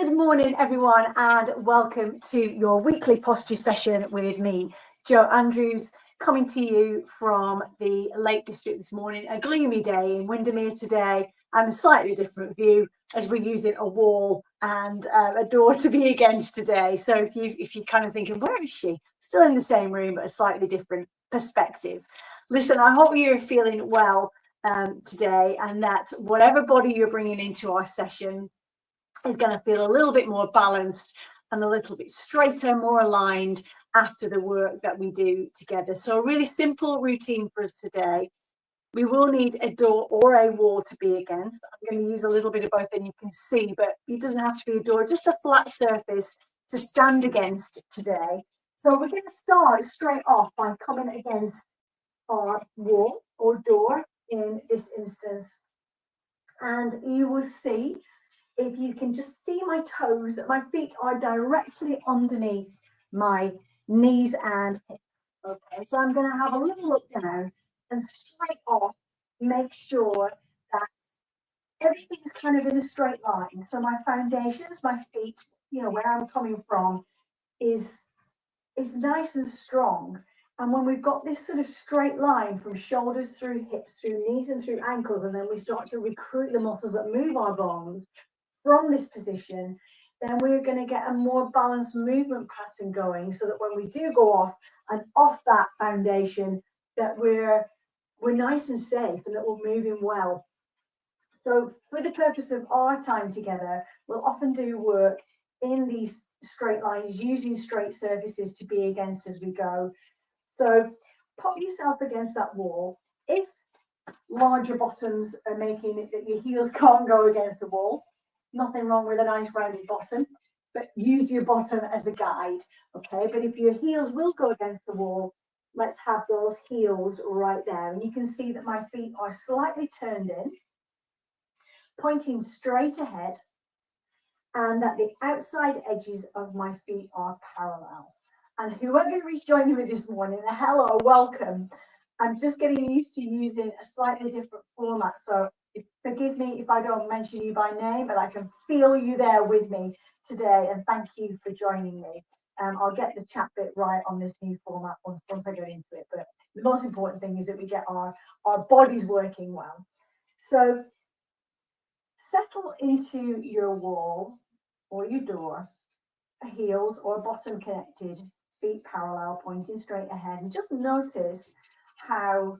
Good morning, everyone, and welcome to your weekly posture session with me, Jo Andrews, coming to you from the Lake District this morning. A gloomy day in Windermere today, and a slightly different view as we're using a wall and a door to be against today. So if you're kind of thinking, where is she? Still in the same room, but a slightly different perspective. Listen, I hope you're feeling well today, and that whatever body you're bringing into our session is going to feel a little bit more balanced and a little bit straighter, more aligned after the work that we do together. So a really simple routine for us today. We will need a door or a wall to be against. I'm going to use a little bit of both, and you can see, but it doesn't have to be a door, just a flat surface to stand against today. So we're going to start straight off by coming against our wall or door in this instance. And you will see, if you can just see my toes, that my feet are directly underneath my knees and hips. Okay, so I'm going to have a little look down and straight off make sure that everything's kind of in a straight line. So my foundations, my feet, where I'm coming from is nice and strong. And when we've got this sort of straight line from shoulders through hips, through knees and through ankles, and then we start to recruit the muscles that move our bones from this position, then we're going to get a more balanced movement pattern going, so that when we do go off and off that foundation, that we're nice and safe and that we're moving well. So for the purpose of our time together, we'll often do work in these straight lines, using straight surfaces to be against as we go. So pop yourself against that wall. If larger bottoms are making it that your heels can't go against the wall, nothing wrong with a nice rounded bottom, but use your bottom as a guide, okay? But if your heels will go against the wall, let's have those heels right there. And you can see that my feet are slightly turned in, pointing straight ahead, and that the outside edges of my feet are parallel. And whoever is joining me this morning, hello, welcome. I'm just getting used to using a slightly different format, so forgive me if I don't mention you by name, but I can feel you there with me today, and thank you for joining me. I'll get the chat bit right on this new format once I get into it, but the most important thing is that we get our bodies working well. So settle into your wall or your door, heels or bottom connected, feet parallel, pointing straight ahead, and just notice how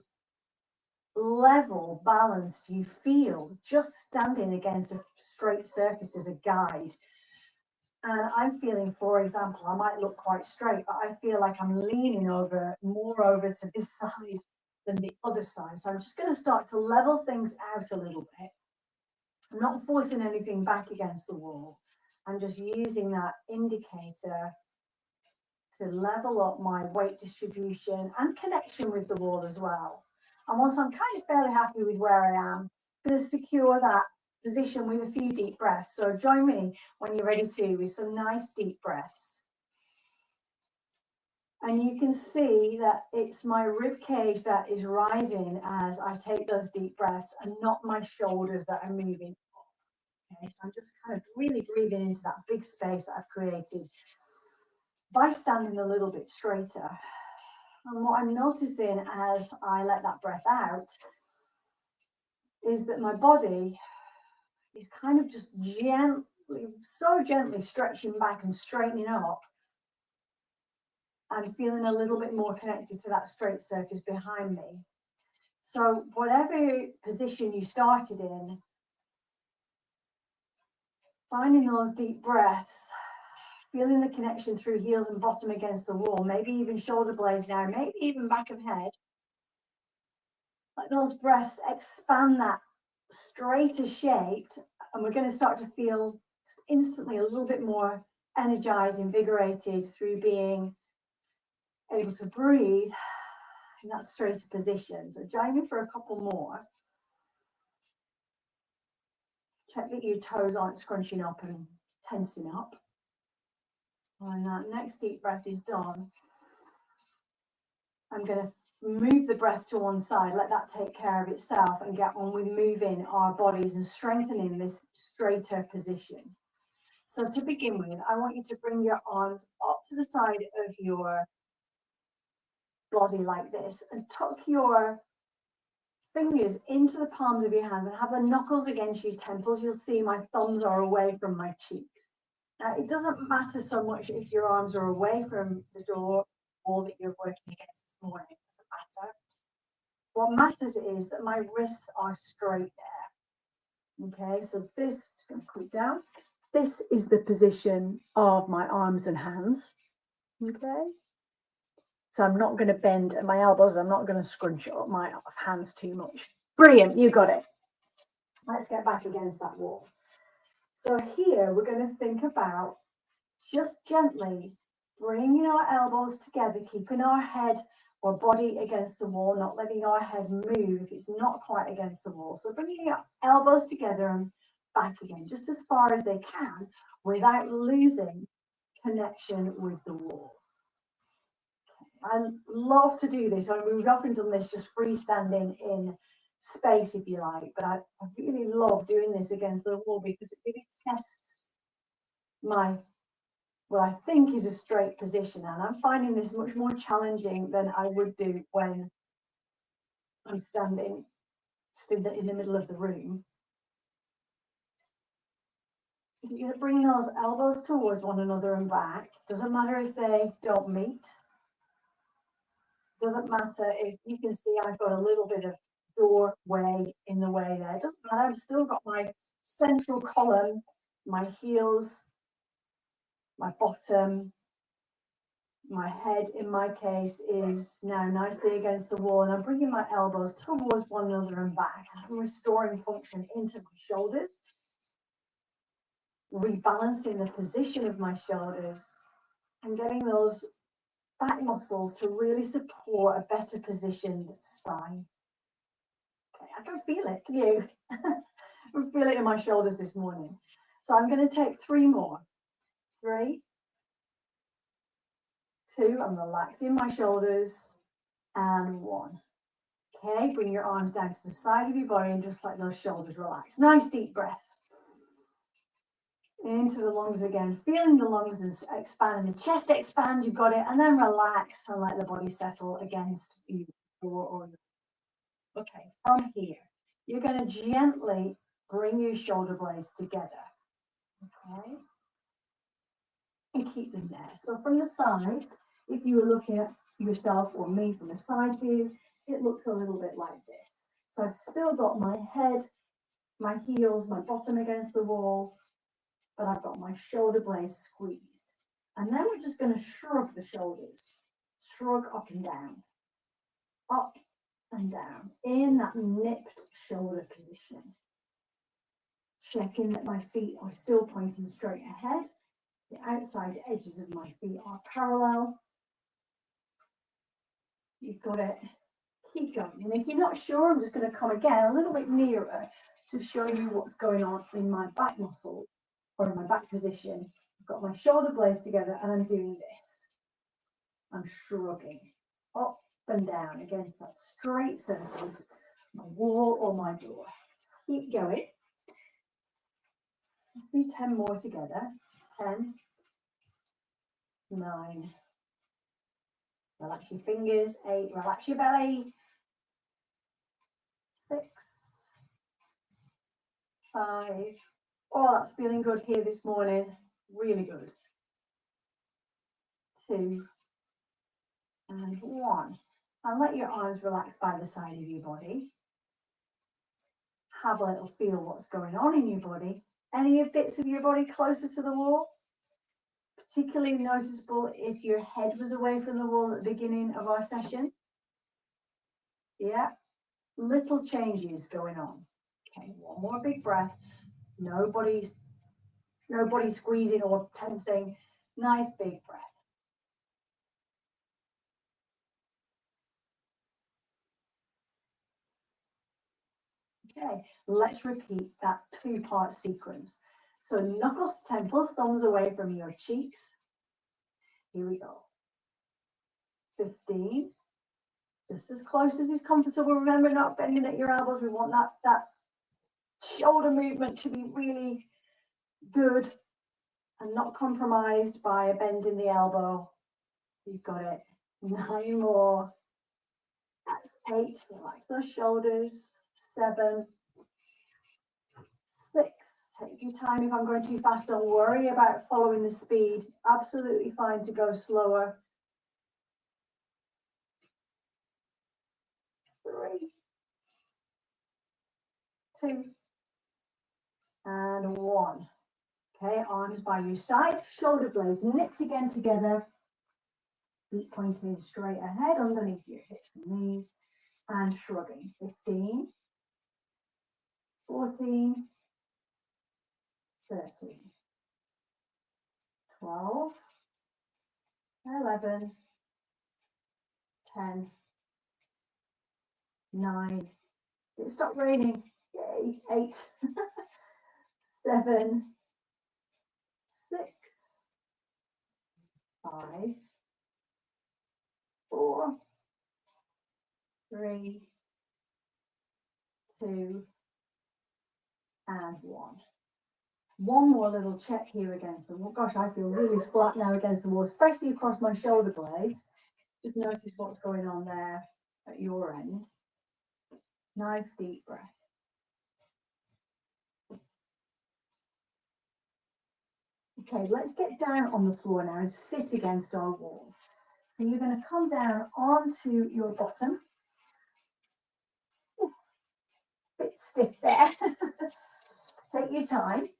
level, balanced you feel just standing against a straight surface as a guide. And I'm feeling, for example, I might look quite straight, but I feel like I'm leaning more over to this side than the other side. So I'm just going to start to level things out a little bit. I'm not forcing anything back against the wall. I'm just using that indicator to level up my weight distribution and connection with the wall as well. And once I'm kind of fairly happy with where I am, I'm going to secure that position with a few deep breaths. So join me when you're ready to, with some nice deep breaths. And you can see that it's my rib cage that is rising as I take those deep breaths, and not my shoulders that are moving. Okay, so I'm just kind of really breathing into that big space that I've created by standing a little bit straighter. And what I'm noticing as I let that breath out is that my body is kind of just gently stretching back and straightening up, and feeling a little bit more connected to that straight surface behind me. So whatever position you started in, finding those deep breaths, feeling the connection through heels and bottom against the wall, maybe even shoulder blades down, maybe even back of head. Let those breaths expand that straighter shape, and we're going to start to feel instantly a little bit more energized, invigorated through being able to breathe in that straighter position. So join me for a couple more. Check that your toes aren't scrunching up and tensing up. When that next deep breath is done, I'm going to move the breath to one side, let that take care of itself, and get on with moving our bodies and strengthening this straighter position. So to begin with, I want you to bring your arms up to the side of your body like this and tuck your fingers into the palms of your hands and have the knuckles against your temples. You'll see my thumbs are away from my cheeks. Now, it doesn't matter so much if your arms are away from the door or that you're working against this morning. It doesn't matter. What matters is that my wrists are straight there. Okay, so this, just going to click down. This is the position of my arms and hands. Okay. So I'm not going to bend at my elbows. I'm not going to scrunch up my hands too much. Brilliant, you got it. Let's get back against that wall. So here we're going to think about just gently bringing our elbows together, keeping our head or body against the wall, not letting our head move if it's not quite against the wall. So bringing your elbows together and back again, just as far as they can, without losing connection with the wall. I love to do this. I mean, we've often done this just freestanding in space, if you like, but I really love doing this against the wall because it really tests my, what I think is a straight position. And I'm finding this much more challenging than I would do when I'm standing just in the middle of the room. You're going to bring those elbows towards one another and back. Doesn't matter if they don't meet. Doesn't matter if you can see I've got a little bit of doorway in the way there. It doesn't matter. I've still got my central column, my heels, my bottom, my head in my case is now nicely against the wall, and I'm bringing my elbows towards one another and back. I'm restoring function into my shoulders, rebalancing the position of my shoulders, and getting those back muscles to really support a better positioned spine. Okay, I can feel it, can you? I can feel it in my shoulders this morning. So I'm going to take 3 more. 3, 2, I'm relaxing my shoulders, and 1. Okay, bring your arms down to the side of your body and just let those shoulders relax. Nice deep breath. Into the lungs again, feeling the lungs expand and the chest expand, you've got it, and then relax and let the body settle against you. Okay, from here, you're going to gently bring your shoulder blades together. Okay, and keep them there. So from the side, if you were looking at yourself or me from a side view, it looks a little bit like this. So I've still got my head, my heels, my bottom against the wall, but I've got my shoulder blades squeezed. And then we're just going to shrug the shoulders, shrug up and down, up and down, in that nipped shoulder position. Checking that my feet are still pointing straight ahead. The outside edges of my feet are parallel. You've got it. Keep going. And if you're not sure, I'm just going to come again a little bit nearer to show you what's going on in my back muscles or in my back position. I've got my shoulder blades together and I'm doing this. I'm shrugging up and down against that straight surface, my wall or my door. Keep going. Let's do 10 more together. 10, 9. Relax your fingers. 8. Relax your belly. 6, 5. Oh, that's feeling good here this morning. Really good. 2 and 1. And let your arms relax by the side of your body. Have a little feel what's going on in your body. Any bits of your body closer to the wall? Particularly noticeable if your head was away from the wall at the beginning of our session. Yeah, little changes going on. Okay, one more big breath. Nobody's squeezing or tensing. Nice big breath. Okay, let's repeat that 2-part sequence. So knuckles to temples, thumbs away from your cheeks. Here we go. 15. Just as close as is comfortable. Remember, not bending at your elbows. We want that shoulder movement to be really good. and not compromised by a bend in the elbow. You've got it. 9 more. That's 8. Relax those shoulders. 7. 6. Take your time. If I'm going too fast, don't worry about following the speed. Absolutely fine to go slower. 3, 2, and 1. Okay, arms by your side, shoulder blades nipped again together, feet pointing straight ahead underneath your hips and knees, and shrugging. 15, 14, 13, 12, 11, 10, 9. It stopped raining. Yay. 8, 7, 6, 5, 4, 3, 2, and 1. One more little check here against the wall. Gosh, I feel really flat now against the wall, especially across my shoulder blades. Just notice what's going on there at your end. Nice deep breath. Okay, let's get down on the floor now and sit against our wall. So you're going to come down onto your bottom. Ooh, bit stiff there. Take your time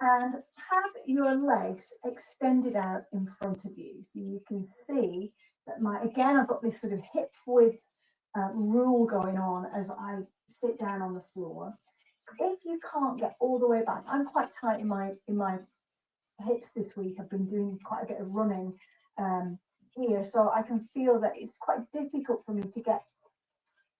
and have your legs extended out in front of you. So you can see that again, I've got this sort of hip width rule going on as I sit down on the floor. If you can't get all the way back, I'm quite tight in my hips this week. I've been doing quite a bit of running here, so I can feel that it's quite difficult for me to get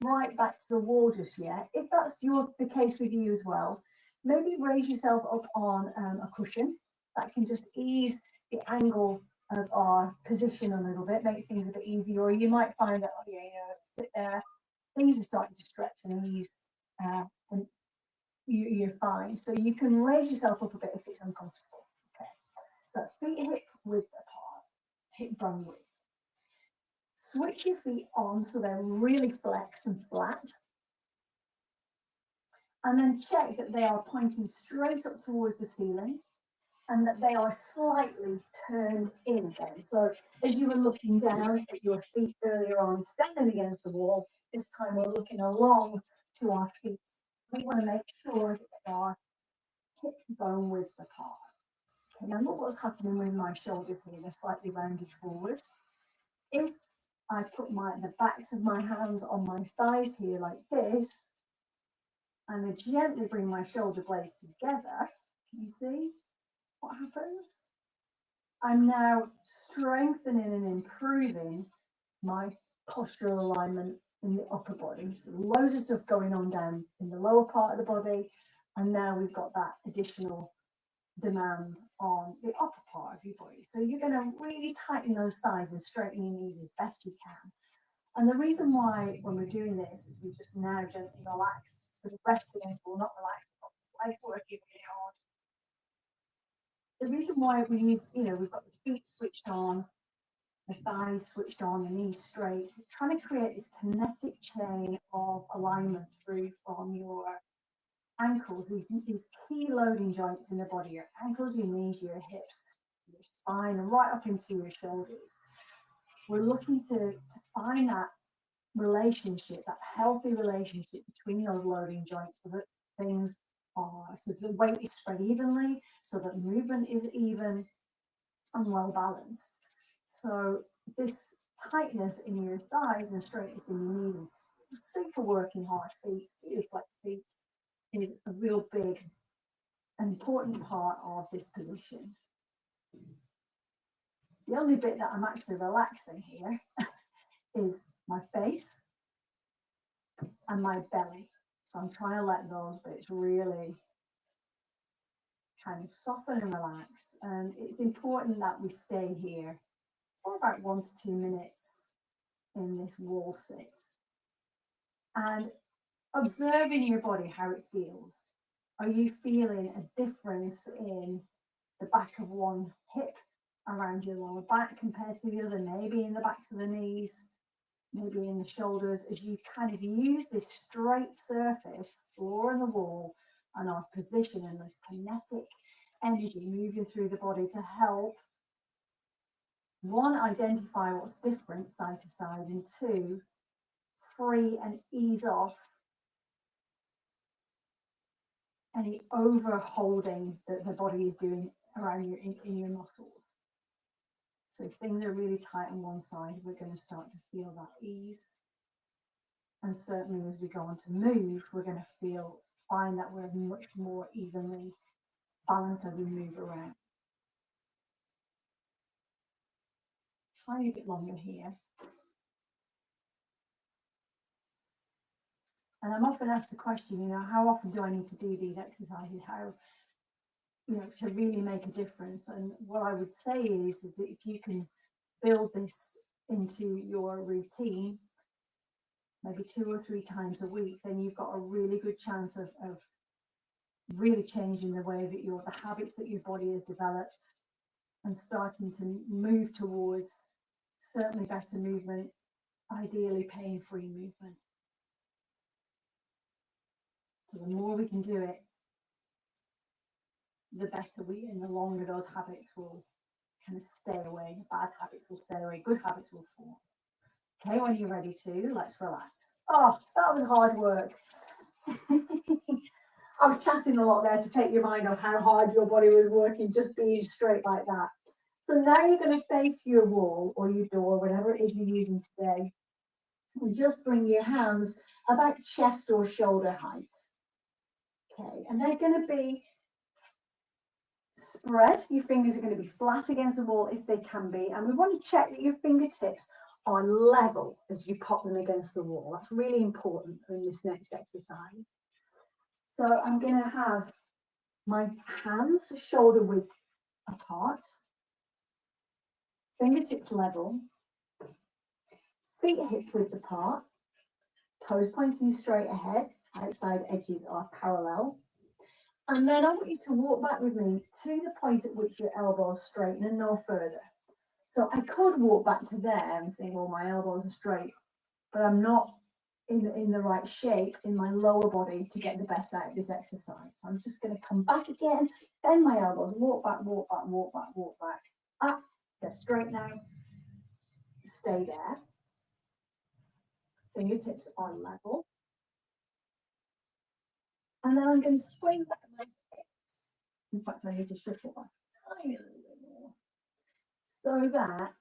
right back to the wall just yet. If that's the case with you as well, maybe raise yourself up on a cushion. That can just ease the angle of our position a little bit, make things a bit easier. Or you might find that, sit there, things are starting to stretch and ease, and you're fine. So you can raise yourself up a bit if it's uncomfortable. Okay, so feet hip width apart, hip bone width. Switch your feet on so they're really flexed and flat. And then check that they are pointing straight up towards the ceiling and that they are slightly turned in again. So as you were looking down at your feet earlier on, standing against the wall, this time we're looking along to our feet. We want to make sure that they are hip bone width apart. Okay, now look what's happening with my shoulders here. They're slightly rounded forward. If I put the backs of my hands on my thighs here like this, and I gently bring my shoulder blades together, can you see what happens? I'm now strengthening and improving my postural alignment in the upper body. So loads of stuff going on down in the lower part of the body, and now we've got that additional demand on the upper part of your body. So you're going to really tighten those thighs and straighten your knees as best you can. And the reason why, when we're doing this, is we just now gently relax, sort of rest against, well, not relax, legs working really hard. The reason why we use, we've got the feet switched on, the thighs switched on, the knees straight. We're trying to create this kinetic chain of alignment through from your ankles, these key loading joints in the body, your ankles, your knees, your hips, your spine, and right up into your shoulders. We're looking to find that relationship, that healthy relationship between those loading joints, so that things are, so the weight is spread evenly, so that movement is even and well balanced. So this tightness in your thighs and straightness in your knees, and super working hard feet, flex feet, is a real big and important part of this position. The only bit that I'm actually relaxing here is my face and my belly. So I'm trying to let those bits really kind of soften and relax. And it's important that we stay here for about 1 to 2 minutes in this wall sit. And observing your body, how it feels. Are you feeling a difference in the back of one hip around your lower back compared to the other, maybe in the backs of the knees, maybe in the shoulders, as you kind of use this straight surface, floor and the wall, and our position and this kinetic energy moving through the body to help, one, identify what's different side to side, and two, free and ease off any overholding that the body is doing around you in your muscles. So if things are really tight on one side, we're going to start to feel that ease. And certainly as we go on to move, we're going to find that we're much more evenly balanced as we move around. Tiny bit longer here. And I'm often asked the question, how often do I need to do these exercises? How, to really make a difference? And what I would say is that if you can build this into your routine, maybe 2 or 3 times a week, then you've got a really good chance of really changing the way that the habits that your body has developed, and starting to move towards certainly better movement, ideally pain-free movement. So the more we can do it, the better and the longer those habits will kind of stay away. Bad habits will stay away, good habits will form. Okay, when you're ready to, let's relax. Oh, that was hard work. I was chatting a lot there to take your mind off how hard your body was working, just being straight like that. So now you're going to face your wall or your door, whatever it is you're using today, and just bring your hands about chest or shoulder height. Okay, and they're going to be spread. Your fingers are going to be flat against the wall if they can be, and we want to check that your fingertips are level as you pop them against the wall. That's really important in this next exercise. So I'm going to have my hands shoulder width apart, fingertips level, feet hip width apart, toes pointing straight ahead, outside edges are parallel. And then I want you to walk back with me to the point at which your elbows straighten and no further. So I could walk back to there and think, well, my elbows are straight, but I'm not in the right shape in my lower body to get the best out of this exercise. So I'm just going to come back again, bend my elbows, walk back, walk back, walk back, walk back, up, get straight now, stay there. Fingertips are level. And then I'm going to swing back my hips. In fact, I need to shuffle back a tiny little bit more, so that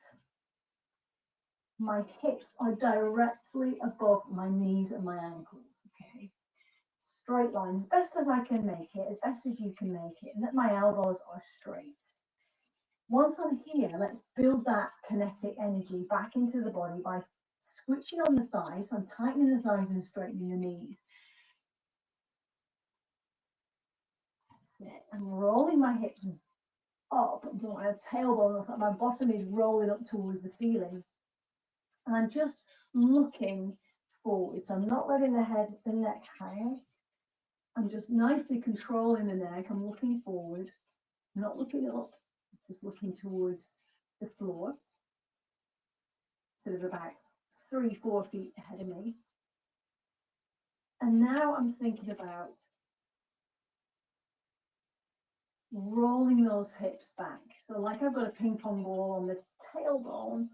my hips are directly above my knees and my ankles. Okay, straight line, as best as I can make it, as best as you can make it, and that my elbows are straight. Once I'm here, let's build that kinetic energy back into the body by switching on the thighs. I'm tightening the thighs and straightening the knees. That's it. I'm rolling my hips up, my tailbone, my bottom is rolling up towards the ceiling. And I'm just looking forward. So I'm not letting the neck hang. I'm just nicely controlling the neck. I'm looking forward, not looking up, just looking towards the floor, sort of about 3-4 feet ahead of me. And now I'm thinking about rolling those hips back. So like I've got a ping pong ball on the tailbone,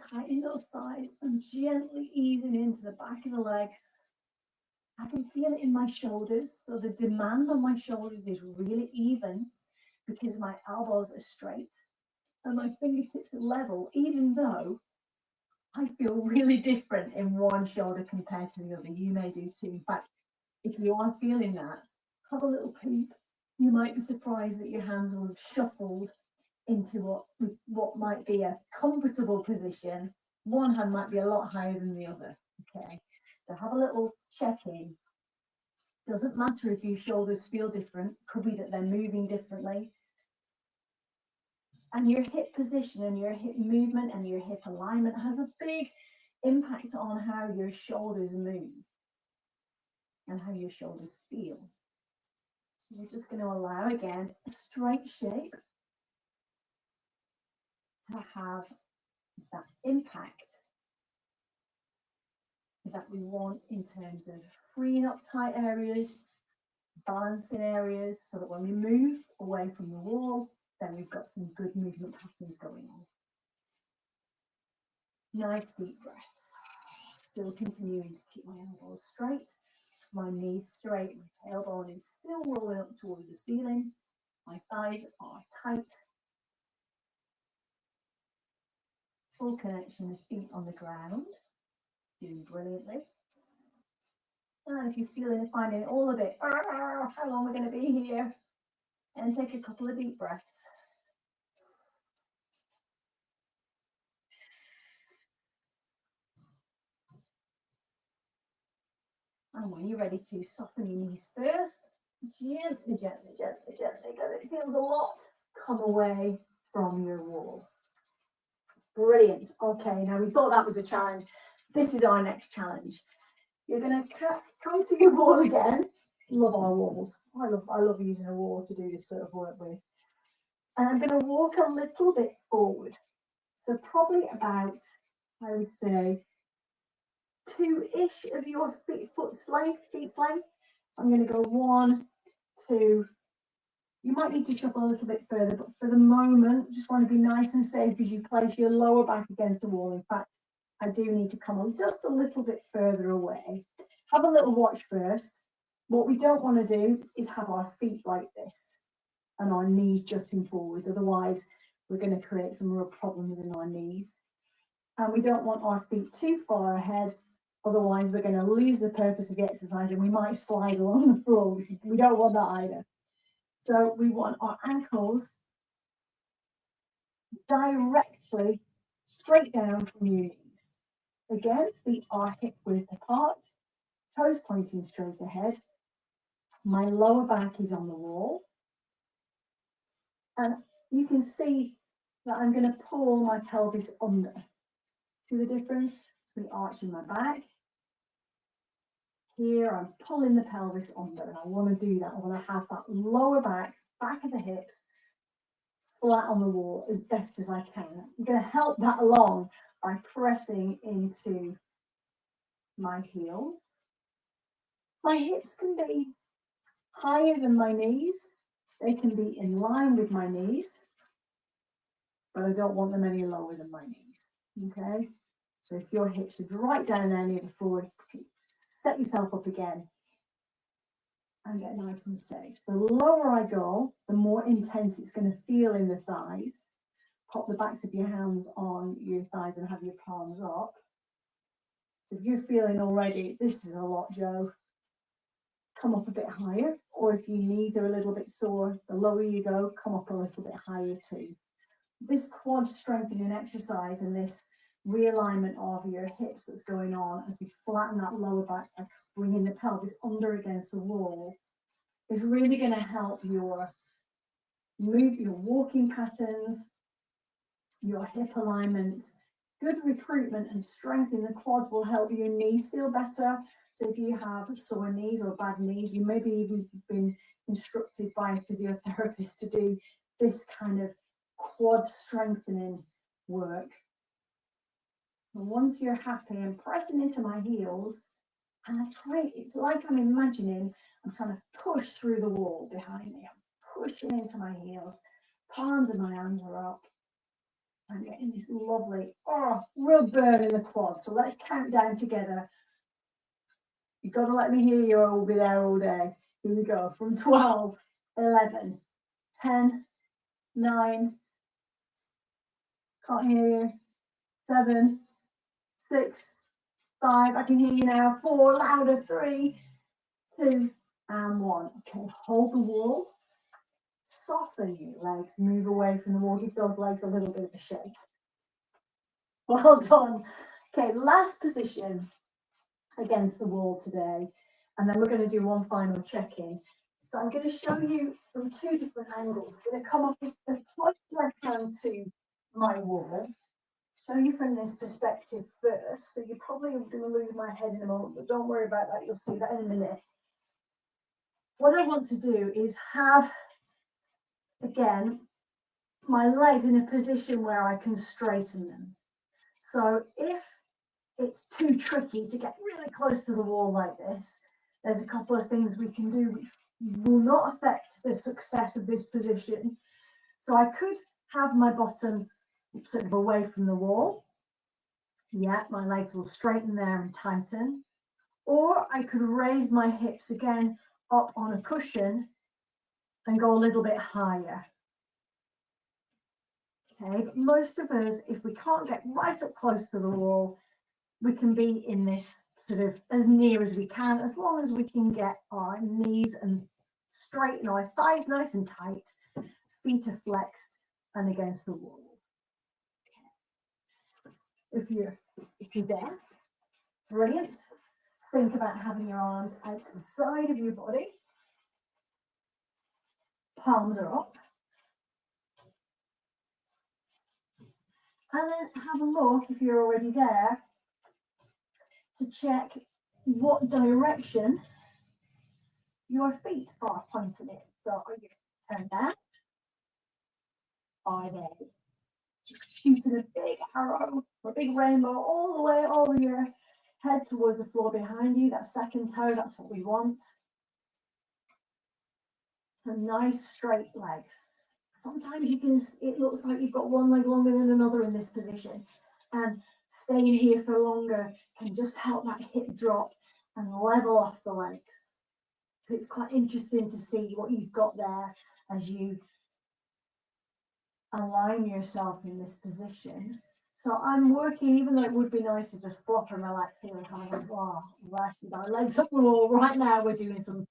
tightening those thighs and gently easing into the back of the legs. I can feel it in my shoulders. So the demand on my shoulders is really even because my elbows are straight and my fingertips are level, even though I feel really different in one shoulder compared to the other. You may do too. In fact, if you are feeling that, have a little peep. You might be surprised that your hands will have shuffled into what might be a comfortable position. One hand might be a lot higher than the other. Okay, so have a little check-in. Doesn't matter if your shoulders feel different, could be that they're moving differently. And your hip position and your hip movement and your hip alignment has a big impact on how your shoulders move and how your shoulders feel. We're just going to allow, again, a straight shape to have that impact that we want in terms of freeing up tight areas, balancing areas, so that when we move away from the wall, then we've got some good movement patterns going on. Nice deep breaths. Still continuing to keep my elbows straight, my knees straight, my tailbone is still rolling up towards the ceiling, my thighs are tight. Full connection, feet on the ground, doing brilliantly. And if you're finding it all a bit, how long we're going to be here, and take a couple of deep breaths. And when you're ready to soften your knees first, gently, gently, gently, gently, because it feels a lot, come away from your wall. Brilliant. Okay, now we thought that was a challenge. This is our next challenge. You're going to come to your wall again. Love our walls. I love using a wall to do this sort of work with. And I'm going to walk a little bit forward. So probably about, I would say, 2-ish of your feet's length. I'm going to go 1, 2. You might need to shuffle a little bit further, but for the moment, just want to be nice and safe as you place your lower back against the wall. In fact, I do need to come on just a little bit further away. Have a little watch first. What we don't want to do is have our feet like this and our knees jutting forwards. Otherwise, we're going to create some real problems in our knees. And we don't want our feet too far ahead. Otherwise, we're going to lose the purpose of the exercise and we might slide along the floor. We don't want that either. So we want our ankles directly straight down from your knees. Again, feet are hip width apart, toes pointing straight ahead. My lower back is on the wall. And you can see that I'm going to pull my pelvis under. See the difference between arching my back? Here I'm pulling the pelvis under, and I want to do that. I want to have that lower back of the hips, flat on the wall as best as I can. I'm going to help that along by pressing into my heels. My hips can be higher than my knees. They can be in line with my knees, but I don't want them any lower than my knees. Okay? So if your hips are right down there near the floor, set yourself up again and get nice and safe. The lower I go, the more intense it's going to feel in the thighs. Pop the backs of your hands on your thighs and have your palms up. So if you're feeling already, this is a lot, Joe, come up a bit higher. Or if your knees are a little bit sore, the lower you go, come up a little bit higher too. This quad strengthening exercise and this realignment of your hips that's going on as we flatten that lower back, bringing the pelvis under against the wall, is really going to help your walking patterns, your hip alignment. Good recruitment and strength in the quads will help your knees feel better. So if you have sore knees or bad knees, you maybe even been instructed by a physiotherapist to do this kind of quad strengthening work. And once you're happy, I'm pressing into my heels, and it's like I'm imagining I'm trying to push through the wall behind me. I'm pushing into my heels, palms of my hands are up. I'm getting this lovely, real burn in the quad. So let's count down together. You've got to let me hear you or we'll be there all day. Here we go. From 12, 11, 10, 9, can't hear you, 7, 6, 5, I can hear you now, 4, louder, 3, 2, and 1. Okay, hold the wall. Soften your legs, move away from the wall, give those legs a little bit of a shake. Well done. Okay, last position against the wall today, and then we're going to do one final check-in. So I'm going to show you from 2 different angles. I'm going to come up as close as I can to my wall, show you from this perspective first. So you're probably going to lose my head in a moment, but don't worry about that, you'll see that in a minute. what I want to do is have, again, my legs in a position where I can straighten them. So if it's too tricky to get really close to the wall like this, there's a couple of things we can do which will not affect the success of this position. So I could have my bottom sort of away from the wall. Yeah, my legs will straighten there and tighten. Or I could raise my hips again up on a cushion and go a little bit higher. Okay, but most of us, if we can't get right up close to the wall, we can be in this sort of as near as we can, as long as we can get our knees and straighten our thighs nice and tight, feet are flexed and against the wall. Okay. If you're there, brilliant. Think about having your arms out to the side of your body. Palms are up. And then have a look, if you're already there, to check what direction your feet are pointing in. So are you turned down? Are they shooting a big arrow or a big rainbow all the way over your head towards the floor behind you? That second toe, that's what we want. So nice straight legs. Sometimes it looks like you've got one leg longer than another in this position, and staying here for longer can just help that hip drop and level off the legs. So it's quite interesting to see what you've got there as you align yourself in this position. So I'm working, even though it would be nice to just flop and relax here and kind of go, wow, rest with our legs up the wall. Right now we're doing some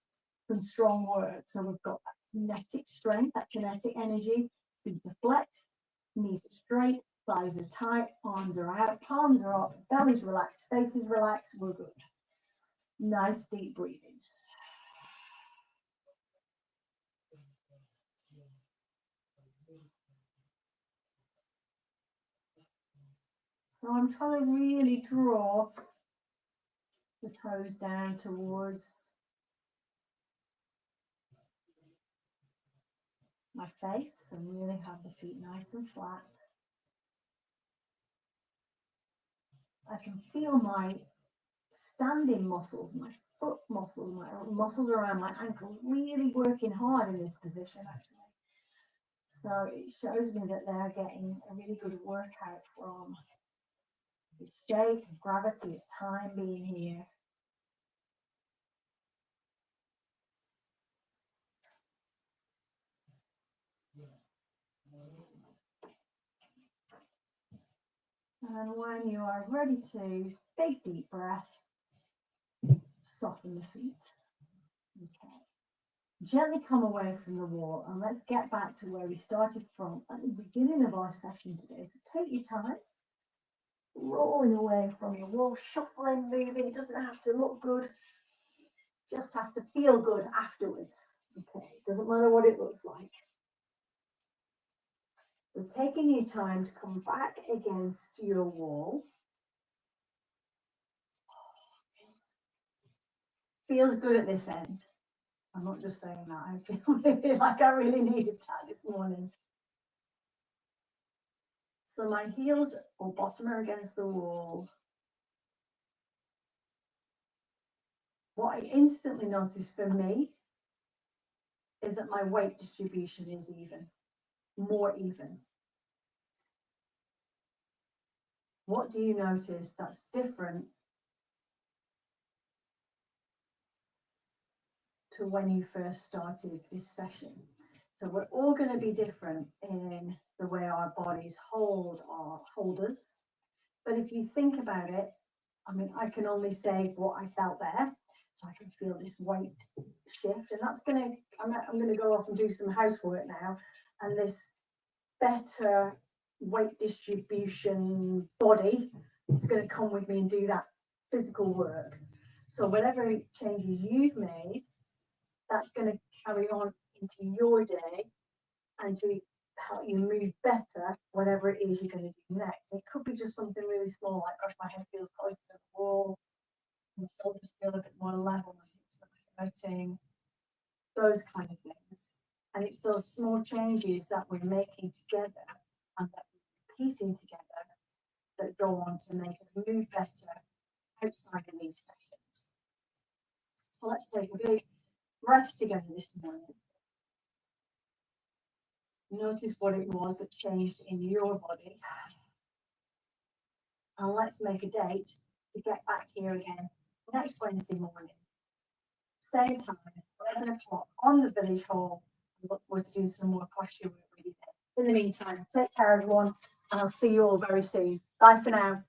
strong work. So we've got that kinetic strength, that kinetic energy, feet are flexed, knees are straight, thighs are tight, arms are out, palms are up, belly's relaxed, face is relaxed, we're good. Nice deep breathing. So I'm trying to really draw the toes down towards my face and really have the feet nice and flat. I can feel my standing muscles, my foot muscles, my muscles around my ankles really working hard in this position actually. So it shows me that they're getting a really good workout from the shape and gravity of time being here. And when you are ready to, big deep breath, soften the feet. Okay. Gently come away from the wall and let's get back to where we started from at the beginning of our session today. So take your time, rolling away from your wall, shuffling, moving. It doesn't have to look good, just has to feel good afterwards. Okay, it doesn't matter what it looks like. So taking your time to come back against your wall. Feels good at this end. I'm not just saying that. I feel like I really needed that this morning. So my heels or bottom are against the wall. What I instantly notice for me is that my weight distribution is even, more even. What do you notice that's different to when you first started this session? So we're all going to be different in the way our bodies hold our holders. But if you think about it, I mean, I can only say what I felt there. So I can feel this weight shift, and that's going to, I'm going to go off and do some housework now. And this better weight distribution body is going to come with me and do that physical work. So whatever changes you've made, that's going to carry on into your day and to help you move better, whatever it is you're going to do next. It could be just something really small, like, gosh, my head feels closer to the wall, my shoulders feel a bit more level, my hips are hurting. those kind of things. And it's those small changes that we're making together and that we're repeating together that go on to make us move better outside of these sessions. So let's take a big breath together this morning. Notice what it was that changed in your body. And let's make a date to get back here again next Wednesday morning. Same time, 11 o'clock on the village hall. I look forward to doing some more posture work with you then. In the meantime, take care everyone, and I'll see you all very soon. Bye for now.